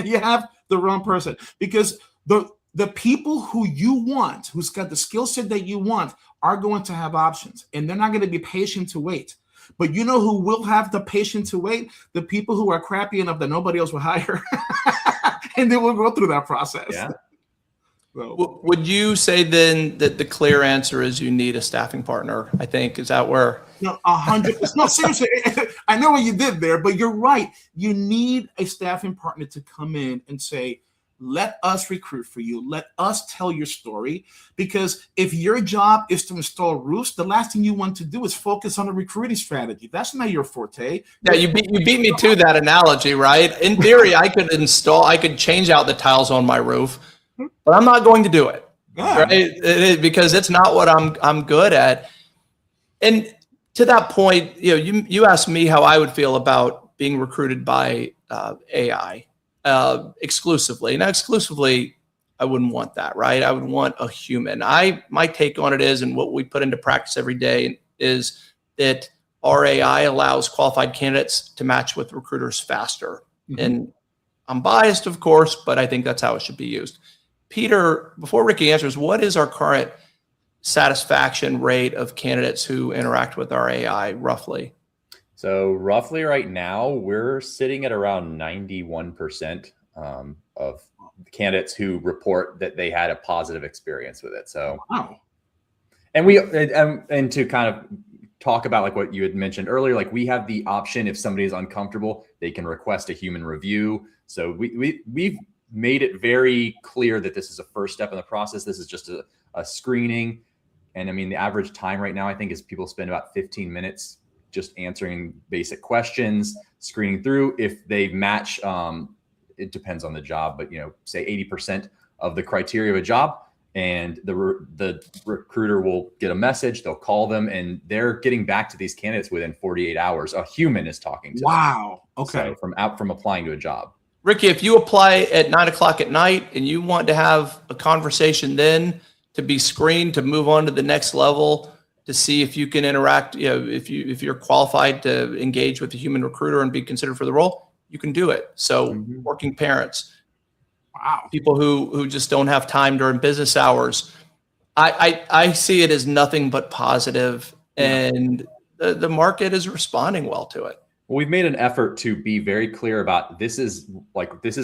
You have the wrong person, because the people who you want, who's got the skill set that you want, are going to have options, and they're not going to be patient to wait. But you know who will have the patience to wait? The people who are crappy enough that nobody else will hire. And they will go through that process. Yeah. So. Would you say then that the clear answer is you need a staffing partner? I think, is that where? No, 100%. No, seriously. I know what you did there, but you're right. You need a staffing partner to come in and say, let us recruit for you. Let us tell your story. Because if your job is to install roofs, the last thing you want to do is focus on a recruiting strategy. That's not your forte. Yeah, you beat me to that analogy, right? In theory, I could change out the tiles on my roof, but I'm not going to do it. Yeah. Right? Because it's not what I'm good at. And to that point, you asked me how I would feel about being recruited by AI exclusively. Now, exclusively, I wouldn't want that, right? I would want a human. My take on it is, and what we put into practice every day is that our AI allows qualified candidates to match with recruiters faster. Mm-hmm. And I'm biased, of course, but I think that's how it should be used. Peter, before Ricky answers, what is our current satisfaction rate of candidates who interact with our AI, roughly? So roughly right now, we're sitting at around 91% of candidates who report that they had a positive experience with it. So, wow. And to kind of talk about like what you had mentioned earlier, like we have the option, if somebody is uncomfortable, they can request a human review. So we've made it very clear that this is a first step in the process. This is just a screening. And I mean, the average time right now, I think, is people spend about 15 minutes just answering basic questions, screening through. If they match, it depends on the job, but say 80% of the criteria of a job, and the recruiter will get a message, they'll call them, and they're getting back to these candidates within 48 hours. A human is talking to them. Wow. Okay. So from applying to a job. Ricky, if you apply at 9:00 at night and you want to have a conversation then to be screened, to move on to the next level, to see if you can interact, if you're qualified to engage with the human recruiter and be considered for the role, you can do it. So working parents, wow, people who just don't have time during business hours, I see it as nothing but positive, and the market is responding well to it. Well, we've made an effort to be very clear about this is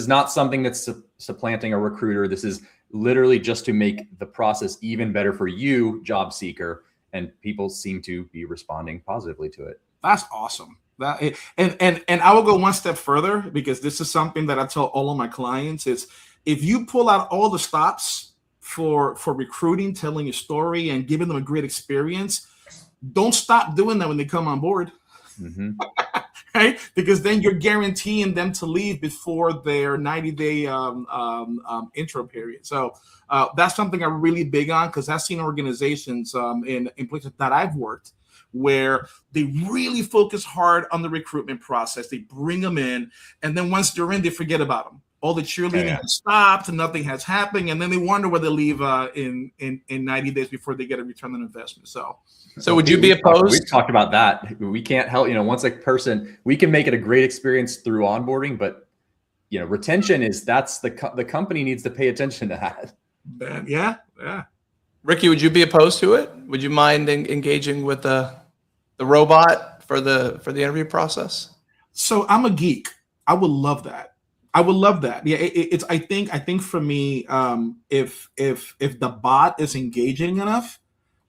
not something that's supplanting a recruiter. This is literally just to make the process even better for you, job seeker, and people seem to be responding positively to it. That's awesome. And I will go one step further, because this is something that I tell all of my clients is, if you pull out all the stops for recruiting, telling your story, and giving them a great experience, don't stop doing that when they come on board. Mm-hmm. Right? Because then you're guaranteeing them to leave before their 90-day intro period. So that's something I'm really big on, because I've seen organizations in places that I've worked where they really focus hard on the recruitment process. They bring them in, and then once they're in, they forget about them. All the cheerleading has stopped, and nothing has happened, and then they wonder where they leave in 90 days before they get a return on investment. So would you be opposed? We've talked about that. We can't help, once a person, we can make it a great experience through onboarding, but retention is, the company needs to pay attention to that. Yeah. Ricky, would you be opposed to it? Would you mind engaging with the robot for the interview process? So I'm a geek. I would love that. Yeah, it's. I think for me, if the bot is engaging enough,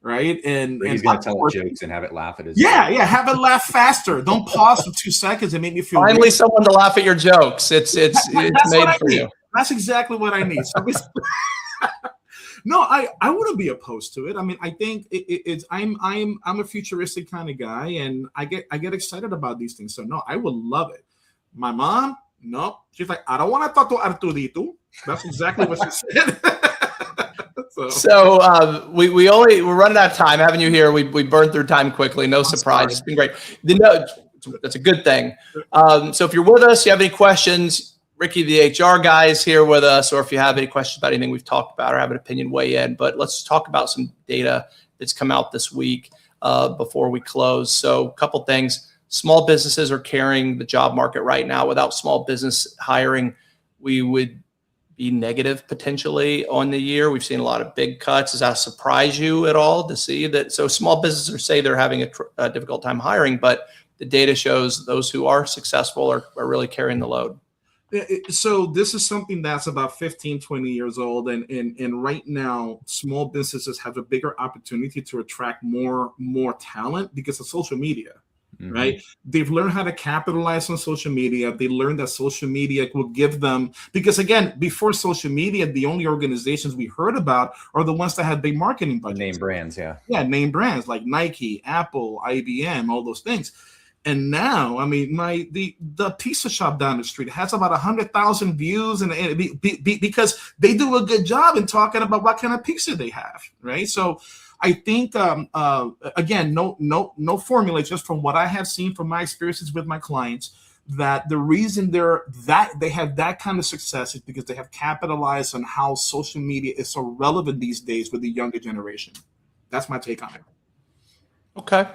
right? And he's gonna tell jokes and have it laugh at his. Yeah, have it laugh faster. Don't pause for 2 seconds and make me feel. Finally, weird. Someone to laugh at your jokes. It's made for you. That's exactly what I need. So no, I wouldn't be opposed to it. I mean, I think it's. I'm a futuristic kind of guy, and I get excited about these things. So no, I would love it. My mom. No, she's like, I don't want to talk to Arturito. That's exactly what she said. So we're running out of time. Having you here, we burned through time quickly. No surprise. It's been great. That's a good thing. So if you're with us, you have any questions, Ricky, the HR guy, is here with us, or if you have any questions about anything we've talked about or have an opinion, weigh in. But let's talk about some data that's come out this week before we close. So a couple things. Small businesses are carrying the job market right now. Without small business hiring, we would be negative potentially on the year. We've seen a lot of big cuts. Does that surprise you at all to see that? So small businesses say they're having a difficult time hiring, but the data shows those who are successful are really carrying the load. So this is something that's about 15, 20 years old. And right now, small businesses have a bigger opportunity to attract more talent because of social media. right? They've learned how to capitalize on social media. They learned that social media will give them, because again, before social media, the only organizations we heard about are the ones that had big marketing budgets. Name brands, yeah. Yeah, name brands like Nike, Apple, IBM, all those things. And now, I mean, the pizza shop down the street has about 100,000 views, and because they do a good job in talking about what kind of pizza they have, right? So I think, again, no formula, just from what I have seen from my experiences with my clients, that the reason they have that kind of success is because they have capitalized on how social media is so relevant these days with the younger generation. That's my take on it. Okay.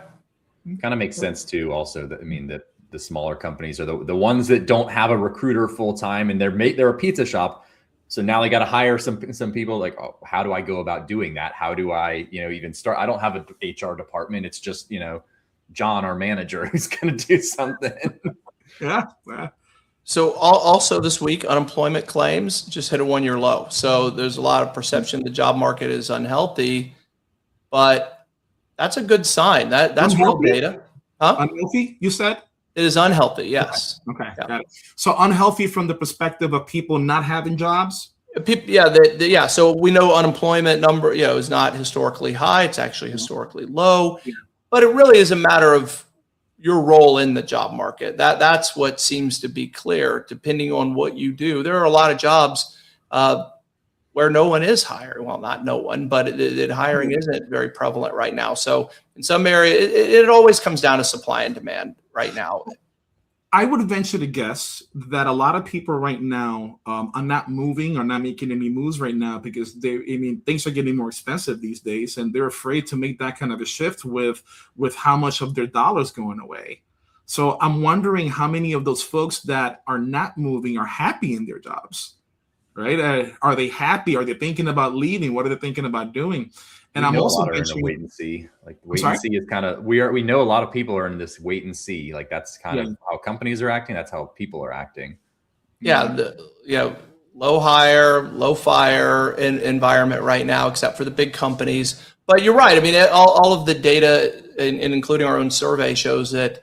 Kind of makes sense too. Also, that I mean, that the smaller companies are the ones that don't have a recruiter full time, and they're a pizza shop. So now they got to hire some people. Like, oh, how do I go about doing that? How do I, even start? I don't have an HR department. It's just, John, our manager, who's going to do something. Yeah. So also this week, unemployment claims just hit a 1-year low. So there's a lot of perception the job market is unhealthy, but that's a good sign. That's real data. Huh? Unhealthy, you said? It is unhealthy, yes. Okay. Got it. So unhealthy from the perspective of people not having jobs? Yeah. So we know unemployment number, is not historically high. It's actually historically low. Yeah. But it really is a matter of your role in the job market. That's what seems to be clear, depending on what you do. There are a lot of jobs where no one is hiring. Well, not no one, but hiring isn't very prevalent right now. So in some area, it always comes down to supply and demand right now. I would venture to guess that a lot of people right now are not moving or not making any moves right now because things are getting more expensive these days, and they're afraid to make that kind of a shift with how much of their dollars going away. So I'm wondering how many of those folks that are not moving are happy in their jobs. Right? Are they happy? Are they thinking about leaving? What are they thinking about doing? And I'm also in a wait and see. Like wait and see is kind of we know a lot of people are in this wait and see. Like that's kind of how companies are acting. That's how people are acting. Yeah, low hire, low fire environment right now, except for the big companies. But you're right. I mean, all of the data, and including our own survey, shows that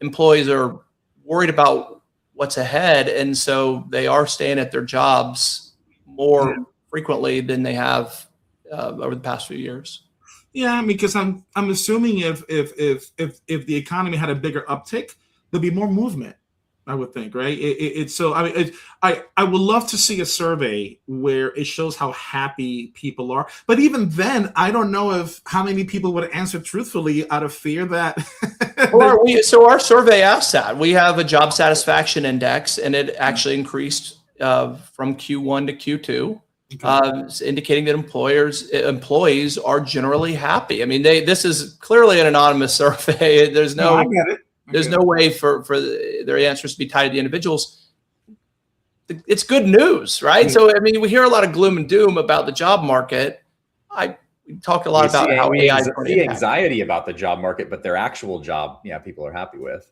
employees are worried about what's ahead, and so they are staying at their jobs more frequently than they have over the past few years. Yeah, because I'm assuming if the economy had a bigger uptick, there'd be more movement. I would think, right? I would love to see a survey where it shows how happy people are. But even then, I don't know how many people would answer truthfully out of fear that. So our survey asks that. We have a job satisfaction index, and it actually increased from Q1 to Q2, indicating that employees are generally happy. I mean, this is clearly an anonymous survey. There's no. I get it. There's no way for their answers to be tied to the individuals. It's good news, right? So, I mean, we hear a lot of gloom and doom about the job market. We talk a lot about how AI is the anxiety about the job market, but their actual job, people are happy with.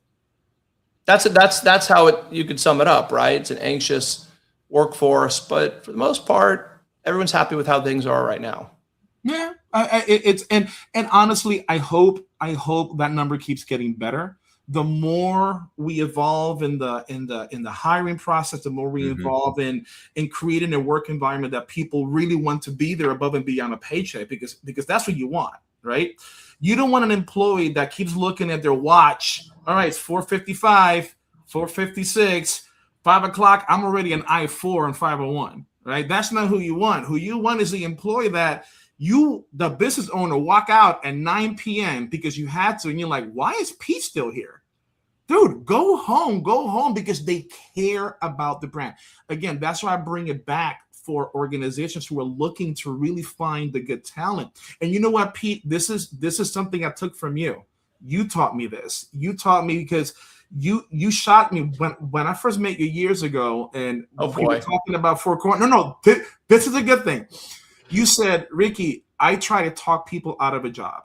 That's how you could sum it up, right? It's an anxious workforce, but for the most part, everyone's happy with how things are right now. Yeah, and honestly, I hope that number keeps getting better. The more we evolve in the hiring process, the more we evolve in creating a work environment that people really want to be there above and beyond a paycheck, because that's what you want, right? You don't want an employee that keeps looking at their watch. All right, it's 4:55, 4:56, 5 o'clock. I'm already an I-4 and 501, right? That's not who you want. Who you want is the employee that the business owner, walk out at 9 p.m. because you had to, and you're like, why is Pete still here? Dude, go home, because they care about the brand. Again, that's why I bring it back for organizations who are looking to really find the good talent. And you know what, Pete, this is something I took from you. You taught me this. You taught me because you shot me when I first met you years ago, and we were talking about four corners. No, this is a good thing. You said, Ricky, I try to talk people out of a job.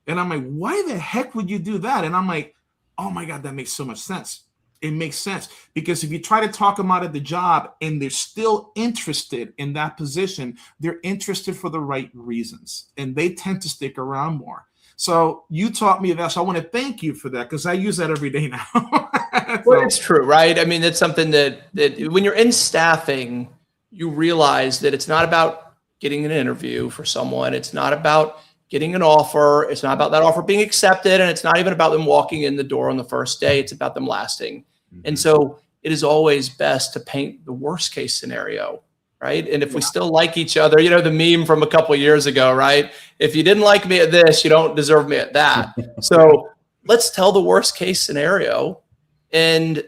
And I'm like, why the heck would you do that? And I'm like, oh my God, that makes so much sense. It makes sense because if you try to talk them out of the job and they're still interested in that position, they're interested for the right reasons, and they tend to stick around more. So you taught me that. So I want to thank you for that because I use that every day now. Well, it's true, right? I mean, it's something that when you're in staffing, you realize that it's not about getting an interview for someone. It's not about getting an offer. It's not about that offer being accepted. And it's not even about them walking in the door on the first day. It's about them lasting. And so it is always best to paint the worst case scenario, right? And if we still like each other, you know, the meme from a couple of years ago, right? If you didn't like me at this, you don't deserve me at that. So let's tell the worst case scenario. And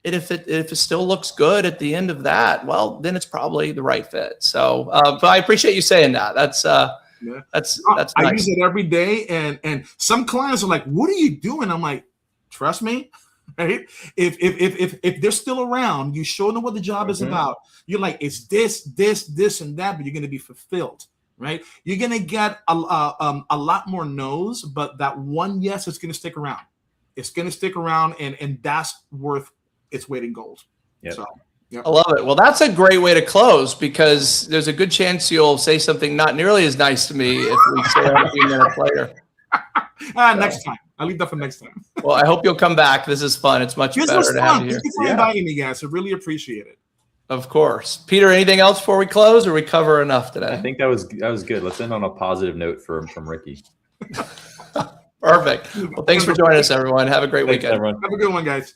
if it still looks good at the end of that, well, then it's probably the right fit. So, but I appreciate you saying that. That's nice. I use it every day, and some clients are like, "What are you doing?" I'm like, "Trust me." Right? If they're still around, you show them what the job is about. You're like, it's this, and that, but you're going to be fulfilled, right? You're going to get a lot more no's, but that one yes is going to stick around. It's going to stick around, and that's worth its weight in gold. Yep. So, yep. I love it. Well, that's a great way to close because there's a good chance you'll say something not nearly as nice to me if we say that a few minutes later. Next time. I'll leave that for next time. Well, I hope you'll come back. This is fun. It's much better to have you here. Thank you for inviting me, guys. I really appreciate it. Of course. Peter, anything else before we close, or we cover enough today? I think that was good. Let's end on a positive note from Ricky. Perfect. Well, thanks for joining us, everyone. Have a great weekend. Everyone. Have a good one, guys.